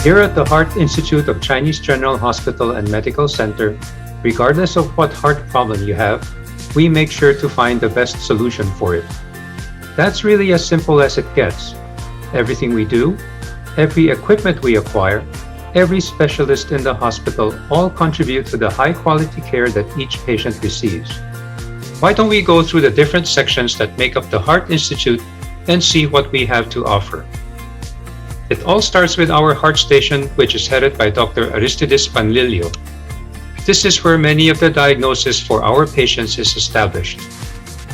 Here at the Heart Institute of Chinese General Hospital and Medical Center, regardless of what heart problem you have, we make sure to find the best solution for it. That's really as simple as it gets. Everything we do, every equipment we acquire, every specialist in the hospital all contribute to the high-quality care that each patient receives. Why don't we go through the different sections that make up the Heart Institute and see what we have to offer? It all starts with our heart station, which is headed by Dr. Aristides Panlilio. This is where many of the diagnosis for our patients is established.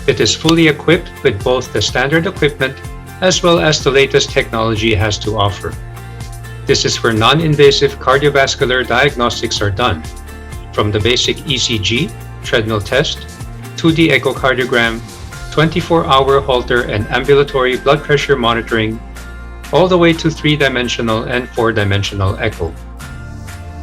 It is fully equipped with both the standard equipment as well as the latest technology has to offer. This is where non-invasive cardiovascular diagnostics are done, from the basic ECG, treadmill test, 2D echocardiogram, 24-hour Holter and ambulatory blood pressure monitoring, all the way to 3-dimensional and 4-dimensional echo.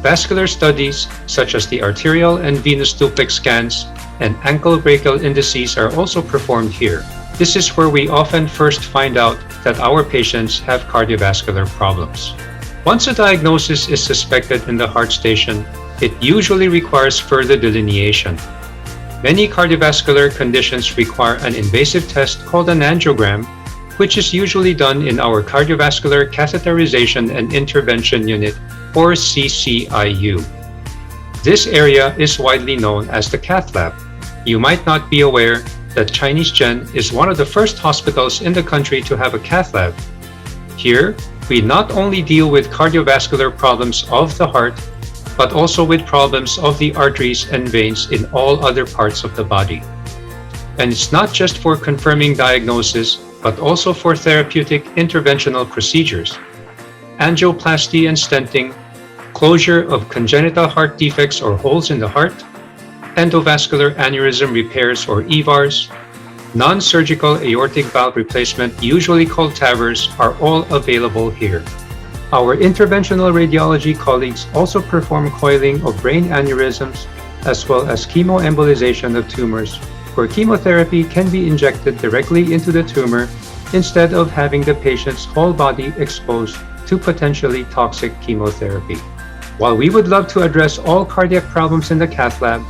Vascular studies, such as the arterial and venous duplex scans and ankle brachial indices, are also performed here. This is where we often first find out that our patients have cardiovascular problems. Once a diagnosis is suspected in the heart station, it usually requires further delineation. Many cardiovascular conditions require an invasive test called an angiogram, which is usually done in our Cardiovascular Catheterization and Intervention Unit, or CCIU. This area is widely known as the Cath lab. You might not be aware that Chinese Gen is one of the first hospitals in the country to have a Cath lab. Here, we not only deal with cardiovascular problems of the heart, but also with problems of the arteries and veins in all other parts of the body. And it's not just for confirming diagnosis, but also for therapeutic interventional procedures, angioplasty and stenting, closure of congenital heart defects or holes in the heart, endovascular aneurysm repairs or EVARs, non-surgical aortic valve replacement, usually called TAVRs, are all available here. Our interventional radiology colleagues also perform coiling of brain aneurysms as well as chemoembolization of tumors, where chemotherapy can be injected directly into the tumor instead of having the patient's whole body exposed to potentially toxic chemotherapy. While we would love to address all cardiac problems in the Cath lab,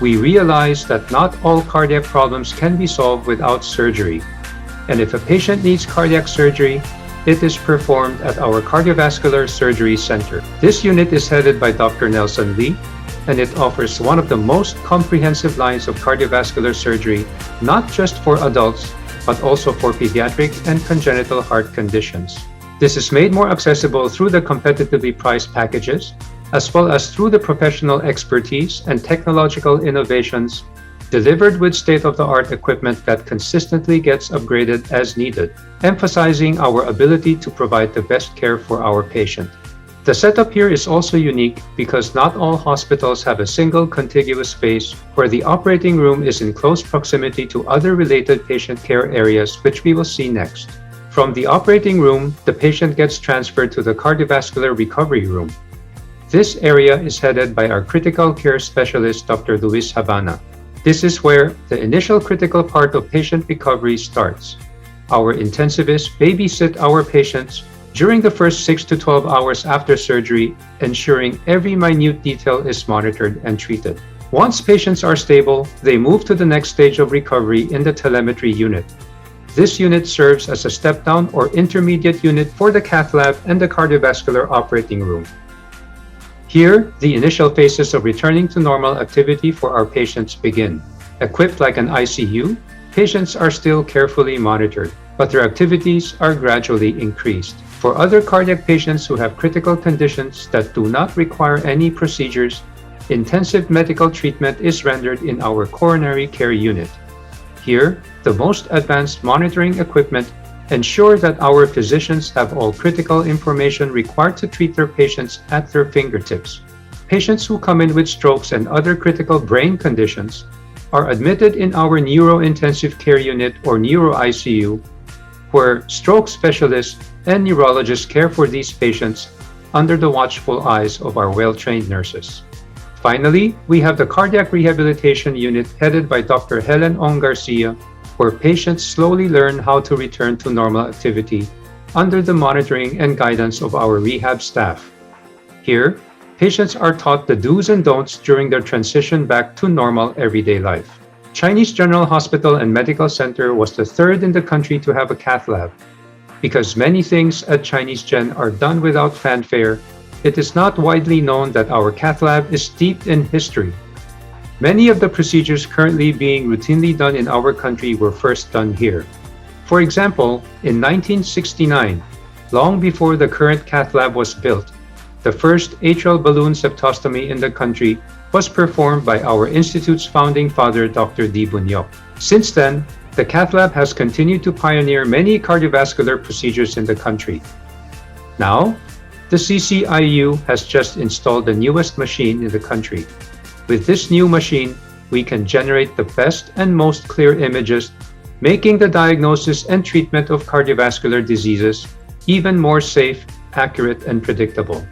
we realize that not all cardiac problems can be solved without surgery. And if a patient needs cardiac surgery, it is performed at our Cardiovascular Surgery Center. This unit is headed by Dr. Nelson Lee, and it offers one of the most comprehensive lines of cardiovascular surgery, not just for adults, but also for pediatric and congenital heart conditions. This is made more accessible through the competitively priced packages, as well as through the professional expertise and technological innovations delivered with state-of-the-art equipment that consistently gets upgraded as needed, emphasizing our ability to provide the best care for our patient. The setup here is also unique because not all hospitals have a single contiguous space where the operating room is in close proximity to other related patient care areas, which we will see next. From the operating room, the patient gets transferred to the cardiovascular recovery room. This area is headed by our critical care specialist, Dr. Luis Habana. This is where the initial critical part of patient recovery starts. Our intensivists babysit our patients during the first 6 to 12 hours after surgery, ensuring every minute detail is monitored and treated. Once patients are stable, they move to the next stage of recovery in the telemetry unit. This unit serves as a step-down or intermediate unit for the Cath lab and the cardiovascular operating room. Here, the initial phases of returning to normal activity for our patients begin. Equipped like an ICU, patients are still carefully monitored, but their activities are gradually increased. For other cardiac patients who have critical conditions that do not require any procedures, intensive medical treatment is rendered in our coronary care unit. Here, the most advanced monitoring equipment ensure that our physicians have all critical information required to treat their patients at their fingertips. Patients who come in with strokes and other critical brain conditions are admitted in our neurointensive care unit or neuro-ICU, where stroke specialists and neurologists care for these patients under the watchful eyes of our well-trained nurses. Finally, we have the Cardiac Rehabilitation Unit headed by Dr. Helen Ong Garcia, where patients slowly learn how to return to normal activity under the monitoring and guidance of our rehab staff. Here, patients are taught the do's and don'ts during their transition back to normal everyday life. Chinese General Hospital and Medical Center was the third in the country to have a cath lab. Because many things at Chinese Gen are done without fanfare, it is not widely known that our cath lab is steeped in history. Many of the procedures currently being routinely done in our country were first done here. For example, in 1969, long before the current cath lab was built, the first atrial balloon septostomy in the country was performed by our institute's founding father, Dr. D. Bunyok. Since then, the cath lab has continued to pioneer many cardiovascular procedures in the country. Now, the CCIU has just installed the newest machine in the country. With this new machine, we can generate the best and most clear images, making the diagnosis and treatment of cardiovascular diseases even more safe, accurate, and predictable.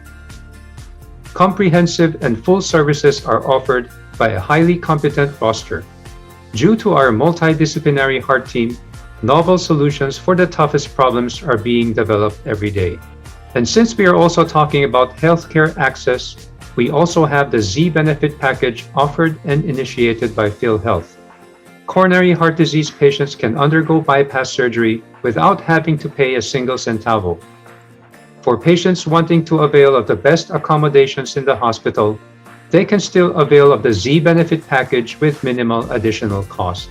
Comprehensive and full services are offered by a highly competent roster. Due to our multidisciplinary heart team, novel solutions for the toughest problems are being developed every day. And since we are also talking about healthcare access, we also have the Z Benefit package offered and initiated by PhilHealth. Coronary heart disease patients can undergo bypass surgery without having to pay a single centavo. For patients wanting to avail of the best accommodations in the hospital, they can still avail of the Z Benefit package with minimal additional cost.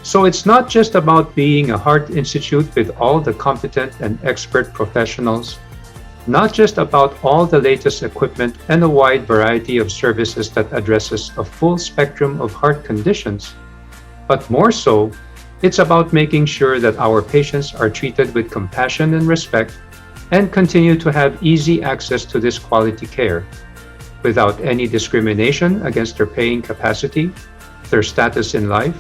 So it's not just about being a heart institute with all the competent and expert professionals, not just about all the latest equipment and a wide variety of services that addresses a full spectrum of heart conditions, but more so, it's about making sure that our patients are treated with compassion and respect and continue to have easy access to this quality care without any discrimination against their paying capacity, their status in life,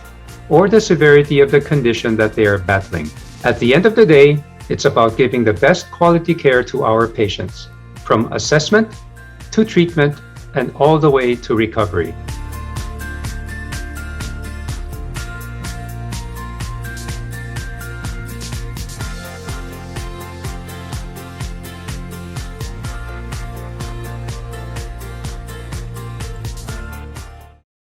or the severity of the condition that they are battling. At the end of the day, it's about giving the best quality care to our patients, from assessment to treatment and all the way to recovery.